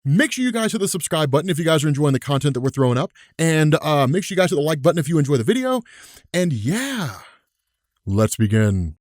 Make sure you guys hit the subscribe button if you guys are enjoying the content that we're throwing up. And make sure you guys hit the like button if you enjoy the video. And yeah, let's begin.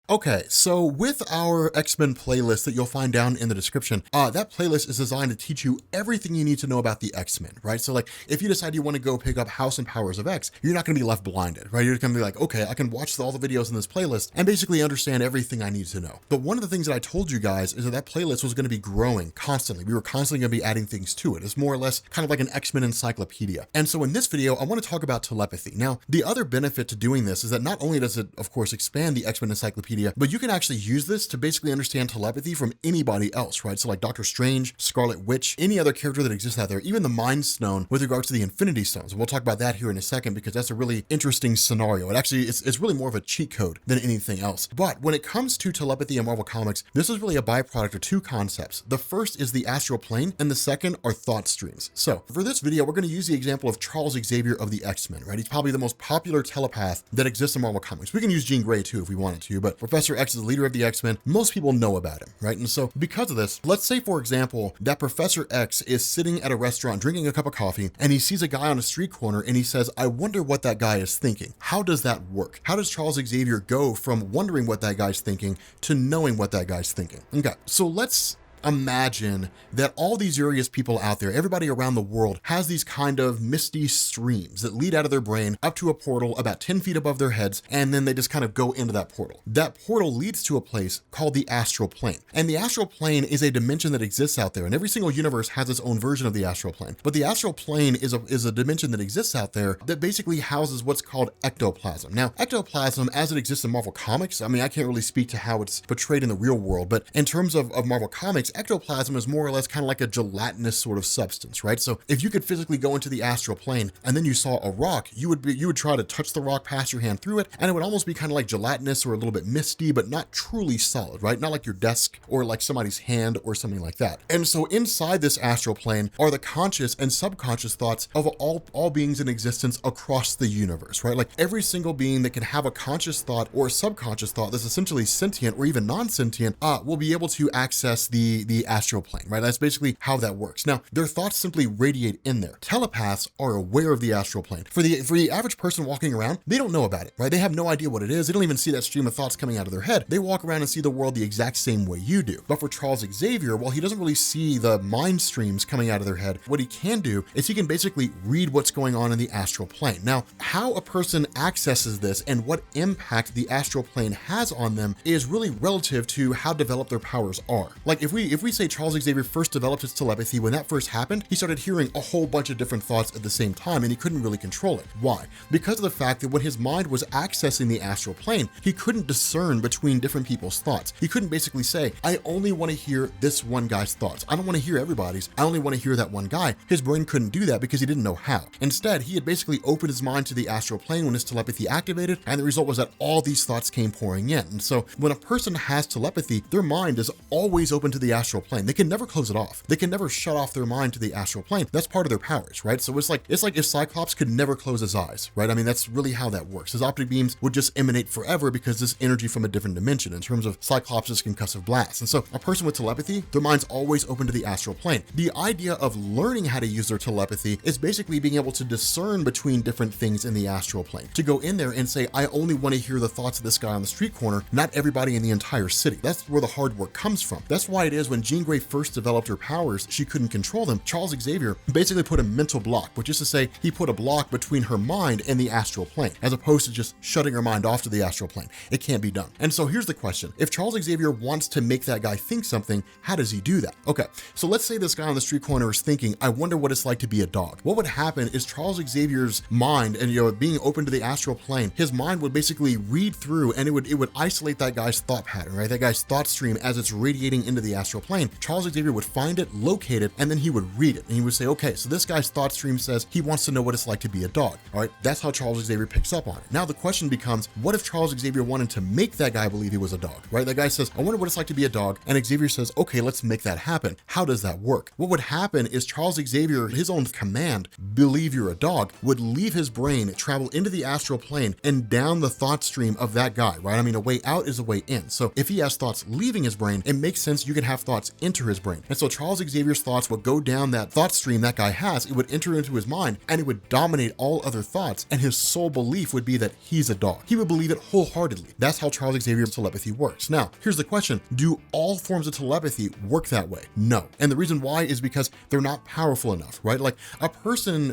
Okay, so with our X-Men playlist that you'll find down in the description, that playlist is designed to teach you everything you need to know about the X-Men, right? So like, if you decide you want to go pick up House and Powers of X, you're not going to be left blinded, right? You're going to be like, okay, I can watch all the videos in this playlist and basically understand everything I need to know. But one of the things that I told you guys is that playlist was going to be growing constantly. We were constantly going to be adding things to it. It's more or less kind of like an X-Men encyclopedia. And so in this video, I want to talk about telepathy. Now, the other benefit to doing this is that not only does it, of course, expand the X-Men encyclopedia, but you can actually use this to basically understand telepathy from anybody else, right? So like Doctor Strange, Scarlet Witch, any other character that exists out there, even the Mind Stone with regards to the Infinity Stones. And we'll talk about that here in a second because that's a really interesting scenario. It actually, it's really more of a cheat code than anything else. But when it comes to telepathy in Marvel Comics, this is really a byproduct of two concepts. The first is the astral plane and the second are thought streams. So for this video, we're going to use the example of Charles Xavier of the X-Men, right? He's probably the most popular telepath that exists in Marvel Comics. We can use Jean Grey too if we wanted to, but Professor X is the leader of the X-Men. Most people know about him, right? And so because of this, let's say, for example, that Professor X is sitting at a restaurant drinking a cup of coffee and he sees a guy on a street corner and he says, I wonder what that guy is thinking. How does that work? How does Charles Xavier go from wondering what that guy's thinking to knowing what that guy's thinking? Okay, so let's imagine that all these various people out there, everybody around the world has these kind of misty streams that lead out of their brain up to a portal about 10 feet above their heads, and then they just kind of go into that portal. That portal leads to a place called the astral plane. And the astral plane is a dimension that exists out there, and every single universe has its own version of the astral plane. But the astral plane is a dimension that exists out there that basically houses what's called ectoplasm. Now, ectoplasm, as it exists in Marvel Comics, I mean, I can't really speak to how it's portrayed in the real world, but in terms of Marvel Comics, ectoplasm is more or less kind of like a gelatinous sort of substance, right? So if you could physically go into the astral plane and then you saw a rock, you would try to touch the rock, pass your hand through it, and it would almost be kind of like gelatinous or a little bit misty, but not truly solid, right? Not like your desk or like somebody's hand or something like that. And so inside this astral plane are the conscious and subconscious thoughts of all beings in existence across the universe, right? Like every single being that can have a conscious thought or a subconscious thought that's essentially sentient or even non-sentient will be able to access the astral plane, right? That's basically how that works. Now, their thoughts simply radiate in there. Telepaths are aware of the astral plane. For the average person walking around, they don't know about it, right? They have no idea what it is. They don't even see that stream of thoughts coming out of their head. They walk around and see the world the exact same way you do. But for Charles Xavier, while he doesn't really see the mind streams coming out of their head, what he can do is he can basically read what's going on in the astral plane. Now, how a person accesses this and what impact the astral plane has on them is really relative to how developed their powers are. Like if we say Charles Xavier first developed his telepathy, when that first happened, he started hearing a whole bunch of different thoughts at the same time and he couldn't really control it. Why? Because of the fact that when his mind was accessing the astral plane, he couldn't discern between different people's thoughts. He couldn't basically say, I only want to hear this one guy's thoughts. I don't want to hear everybody's. I only want to hear that one guy. His brain couldn't do that because he didn't know how. Instead, he had basically opened his mind to the astral plane when his telepathy activated, and the result was that all these thoughts came pouring in. And so when a person has telepathy, their mind is always open to the astral plane. They can never close it off. They can never shut off their mind to the astral plane. That's part of their powers, right? So it's like if Cyclops could never close his eyes, right? I mean, that's really how that works. His optic beams would just emanate forever because this energy from a different dimension in terms of Cyclops' concussive blasts. And so a person with telepathy, their mind's always open to the astral plane. The idea of learning how to use their telepathy is basically being able to discern between different things in the astral plane. To go in there and say, I only want to hear the thoughts of this guy on the street corner, not everybody in the entire city. That's where the hard work comes from. That's why it is when Jean Grey first developed her powers, she couldn't control them. Charles Xavier basically put a mental block, which is to say he put a block between her mind and the astral plane, as opposed to just shutting her mind off to the astral plane. It can't be done. And so here's the question. If Charles Xavier wants to make that guy think something, how does he do that? Okay, so let's say this guy on the street corner is thinking, I wonder what it's like to be a dog. What would happen is Charles Xavier's mind and being open to the astral plane, his mind would basically read through and it would isolate that guy's thought pattern, right? That guy's thought stream as it's radiating into the astral plane. Charles Xavier would find it, locate it, and then he would read it. And he would say, okay, so this guy's thought stream says he wants to know what it's like to be a dog. All right, that's how Charles Xavier picks up on it. Now the question becomes, what if Charles Xavier wanted to make that guy believe he was a dog, right? That guy says, I wonder what it's like to be a dog. And Xavier says, okay, let's make that happen. How does that work? What would happen is Charles Xavier, his own command, believe you're a dog, would leave his brain, travel into the astral plane and down the thought stream of that guy, right? I mean, a way out is a way in. So if he has thoughts leaving his brain, it makes sense you can have have thoughts enter his brain. And so Charles Xavier's thoughts would go down that thought stream that guy has, it would enter into his mind, and it would dominate all other thoughts, and his sole belief would be that he's a dog. He would believe it wholeheartedly. That's how Charles Xavier's telepathy works. Now, here's the question. Do all forms of telepathy work that way? No. And the reason why is because they're not powerful enough, right? Like a person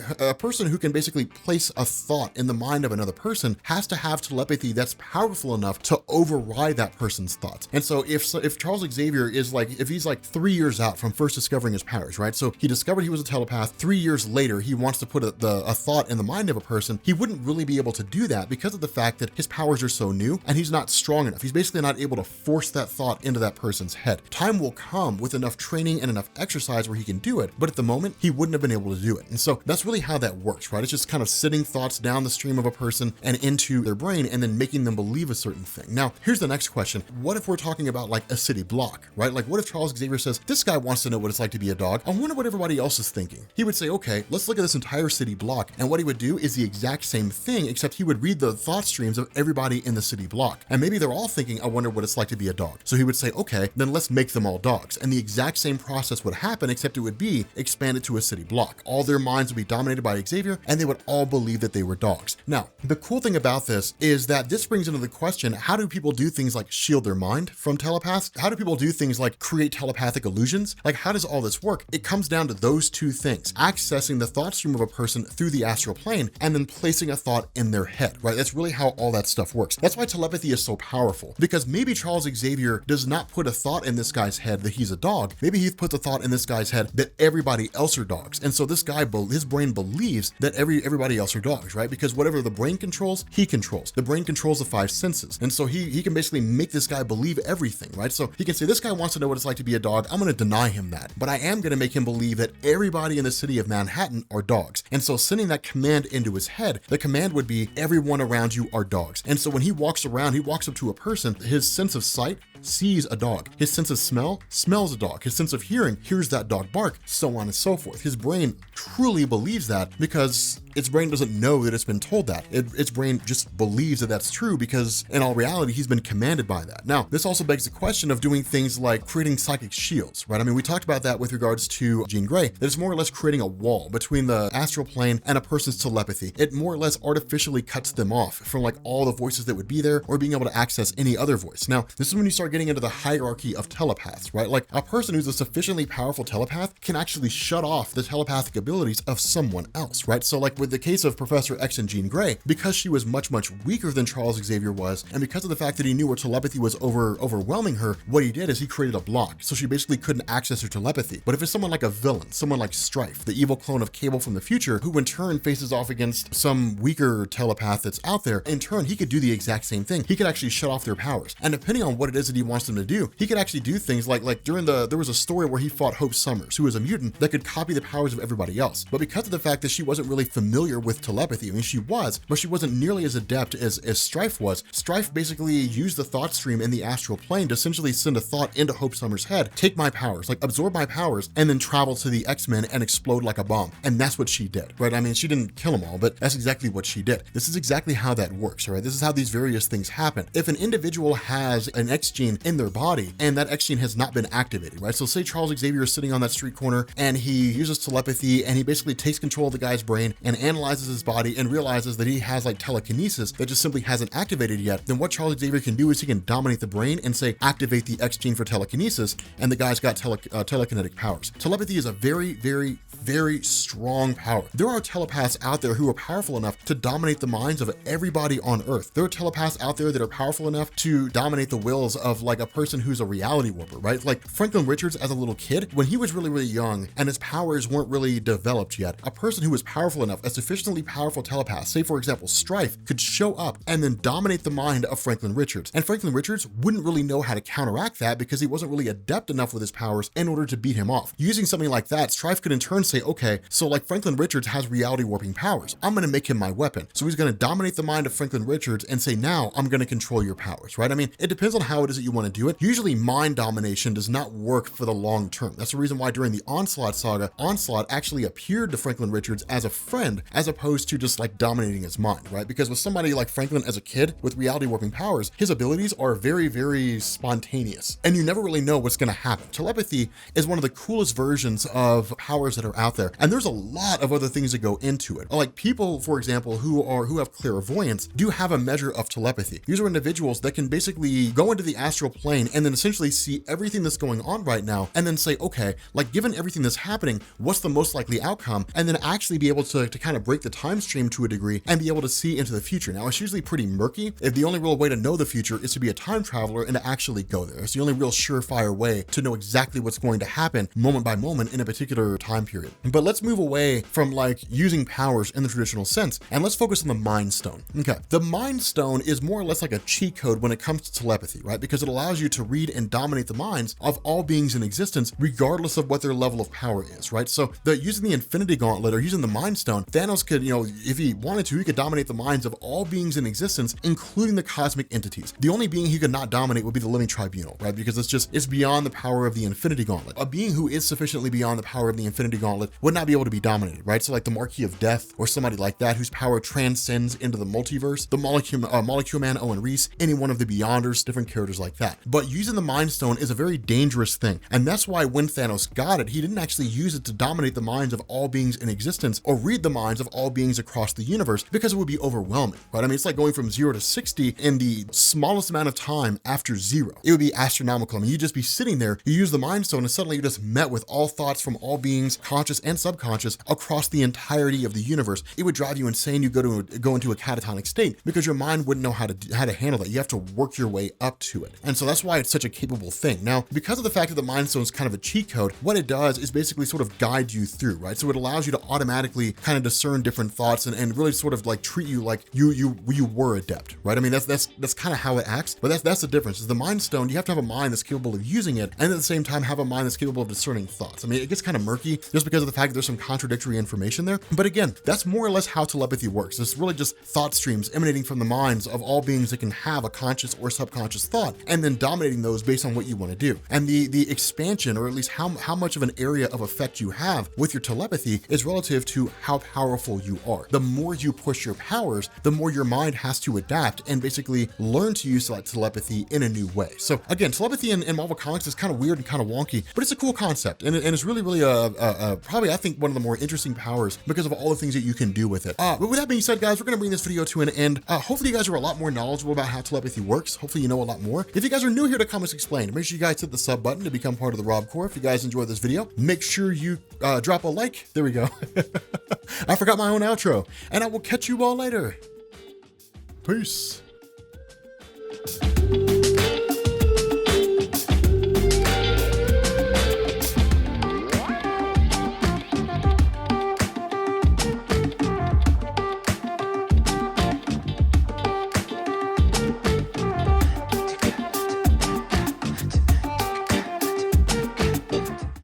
who can basically place a thought in the mind of another person has to have telepathy that's powerful enough to override that person's thoughts. And so if Charles Xavier is like, if he's like 3 years out from first discovering his powers, right? So he discovered he was a telepath. 3 years later, he wants to put a thought in the mind of a person. He wouldn't really be able to do that because of the fact that his powers are so new and he's not strong enough. He's basically not able to force that thought into that person's head. Time will come with enough training and enough exercise where he can do it, but at the moment, he wouldn't have been able to do it. And so that's really how that works, right? It's just kind of sitting thoughts down the stream of a person and into their brain and then making them believe a certain thing. Now, here's the next question. What if we're talking about like a city block, right? Like what if Charles Xavier says, this guy wants to know what it's like to be a dog. I wonder what everybody else is thinking. He would say, okay, let's look at this entire city block. And what he would do is the exact same thing, except he would read the thought streams of everybody in the city block. And maybe they're all thinking, I wonder what it's like to be a dog. So he would say, okay, then let's make them all dogs. And the exact same process would happen, except it would be expanded to a city block. All their minds would be dominated by Xavier, and they would all believe that they were dogs. Now, the cool thing about this is that this brings into the question, how do people do things like shield their mind from telepaths? How do people do things like create telepathic illusions? Like, how does all this work? It comes down to those two things, accessing the thought stream of a person through the astral plane and then placing a thought in their head, right? That's really how all that stuff works. That's why telepathy is so powerful, because maybe Charles Xavier does not put a thought in this guy's head that he's a dog. Maybe he puts a thought in this guy's head that everybody else are dogs. And so this guy, his brain believes that everybody else are dogs, right? Because whatever the brain controls, he controls. The brain controls the five senses. And so he can basically make this guy believe everything, right? So he can say, this guy wants to know what it's like to be a dog. I'm going to deny him that, but I am going to make him believe that everybody in the city of Manhattan are dogs. And so sending that command into his head, the command would be, everyone around you are dogs. And so when he walks around, he walks up to a person, his sense of sight sees a dog. His sense of smell smells a dog. His sense of hearing hears that dog bark, so on and so forth. His brain truly believes that because its brain doesn't know that it's been told that. Its brain just believes that that's true because in all reality, he's been commanded by that. Now, this also begs the question of doing things like creating psychic shields, right? I mean, we talked about that with regards to Jean Grey, that it's more or less creating a wall between the astral plane and a person's telepathy. It more or less artificially cuts them off from like all the voices that would be there or being able to access any other voice. Now, this is when you start getting into the hierarchy of telepaths, right? Like a person who's a sufficiently powerful telepath can actually shut off the telepathic abilities of someone else, right? So like with the case of Professor X and Jean Grey, because she was much weaker than Charles Xavier was, and because of the fact that he knew her telepathy was overwhelming her, what he did is he created a block. So she basically couldn't access her telepathy. But if it's someone like a villain, someone like Strife, the evil clone of Cable from the future, who in turn faces off against some weaker telepath that's out there, in turn, he could do the exact same thing. He could actually shut off their powers. And depending on what it is that he wants them to do, he could actually do things like there was a story where he fought Hope Summers, who was a mutant that could copy the powers of everybody else. But because of the fact that she wasn't really familiar with telepathy, I mean, she was, but she wasn't nearly as adept as Strife was. Strife basically used the thought stream in the astral plane to essentially send a thought into Hope Summers' head, take my powers, like absorb my powers, and then travel to the X-Men and explode like a bomb. And that's what she did, right? I mean, she didn't kill them all, but that's exactly what she did. This is exactly how that works, right? This is how these various things happen. If an individual has an X gene in their body and that X gene has not been activated, right? So say Charles Xavier is sitting on that street corner and he uses telepathy and he basically takes control of the guy's brain and analyzes his body and realizes that he has like telekinesis that just simply hasn't activated yet. Then what Charles Xavier can do is he can dominate the brain and say, activate the X gene for telekinesis, and the guy's got telekinetic powers. Telepathy is a very strong power. There are telepaths out there who are powerful enough to dominate the minds of everybody on Earth. There are telepaths out there that are powerful enough to dominate the wills of like a person who's a reality warper, right? Like Franklin Richards as a little kid, when he was really young and his powers weren't really developed yet, a person who was powerful enough, a sufficiently powerful telepath, say for example, Strife, could show up and then dominate the mind of Franklin Richards. And Franklin Richards wouldn't really know how to counteract that because he wasn't really adept enough with his powers in order to beat him off. Using something like that, Strife could in turn say, okay, so like Franklin Richards has reality warping powers. I'm going to make him my weapon. So he's going to dominate the mind of Franklin Richards and say, now I'm going to control your powers, right? I mean, it depends on how it is that you want to do it, usually mind domination does not work for the long term. That's the reason why during the Onslaught saga, Onslaught actually appeared to Franklin Richards as a friend, as opposed to just like dominating his mind, right? Because with somebody like Franklin as a kid with reality warping powers, his abilities are very, very spontaneous, and you never really know what's going to happen. Telepathy is one of the coolest versions of powers that are out there, and there's a lot of other things that go into it. Like people, for example, who have clairvoyance do have a measure of telepathy. These are individuals that can basically go into the astral plane and then essentially see everything that's going on right now, and then say, okay, like given everything that's happening, what's the most likely outcome? And then actually be able to kind of break the time stream to a degree and be able to see into the future. Now, it's usually pretty murky if the only real way to know the future is to be a time traveler and to actually go there. It's the only real surefire way to know exactly what's going to happen moment by moment in a particular time period. But let's move away from like using powers in the traditional sense, and let's focus on the Mind Stone. Okay, the Mind Stone is more or less like a cheat code when it comes to telepathy, right? Because it allows you to read and dominate the minds of all beings in existence, regardless of what their level of power is, right? So using the Infinity Gauntlet or using the Mind Stone, Thanos could, if he wanted to, he could dominate the minds of all beings in existence, including the cosmic entities. The only being he could not dominate would be the Living Tribunal, right? Because it's beyond the power of the Infinity Gauntlet. A being who is sufficiently beyond the power of the Infinity Gauntlet would not be able to be dominated, right? So like the Marquis of Death or somebody like that whose power transcends into the multiverse, the Molecule Man, Owen Reese, any one of the Beyonders, different characters like that. But using the Mind Stone is a very dangerous thing, and that's why when Thanos got it, he didn't actually use it to dominate the minds of all beings in existence or read the minds of all beings across the universe, because it would be overwhelming, right? I mean, it's like going from 0 to 60 in the smallest amount of time after 0. It would be astronomical. I mean, you'd just be sitting there, you use the Mind Stone, and suddenly you just met with all thoughts from all beings, conscious and subconscious, across the entirety of the universe. It would drive you insane. You go into a catatonic state because your mind wouldn't know how to handle that. You have to work your way up to it. And so that's why it's such a capable thing. Now, because of the fact that the Mind Stone is kind of a cheat code, what it does is basically sort of guide you through, right? So it allows you to automatically kind of discern different thoughts and really sort of like treat you like you were adept, right? I mean, that's kind of how it acts, but that's the difference. Is the Mind Stone, you have to have a mind that's capable of using it, and at the same time have a mind that's capable of discerning thoughts. I mean, it gets kind of murky just because of the fact that there's some contradictory information there. But again, that's more or less how telepathy works. It's really just thought streams emanating from the minds of all beings that can have a conscious or subconscious thought, and then dominating those based on what you want to do. And the expansion, or at least how much of an area of effect you have with your telepathy, is relative to how powerful you are. The more you push your powers, the more your mind has to adapt and basically learn to use that telepathy in a new way. So again, telepathy in Marvel Comics is kind of weird and kind of wonky, but it's a cool concept, and it's really probably, I think, one of the more interesting powers because of all the things that you can do with it. But with that being said, guys, we're going to bring this video to an end. Hopefully you guys are a lot more knowledgeable about how telepathy works. Hopefully you know a lot more. If you guys are new here to Comics Explained, make sure you guys hit the sub button to become part of the Rob Corps. If you guys enjoyed this video, make sure you drop a like. There we go. I forgot my own outro, and I will catch you all later. Peace.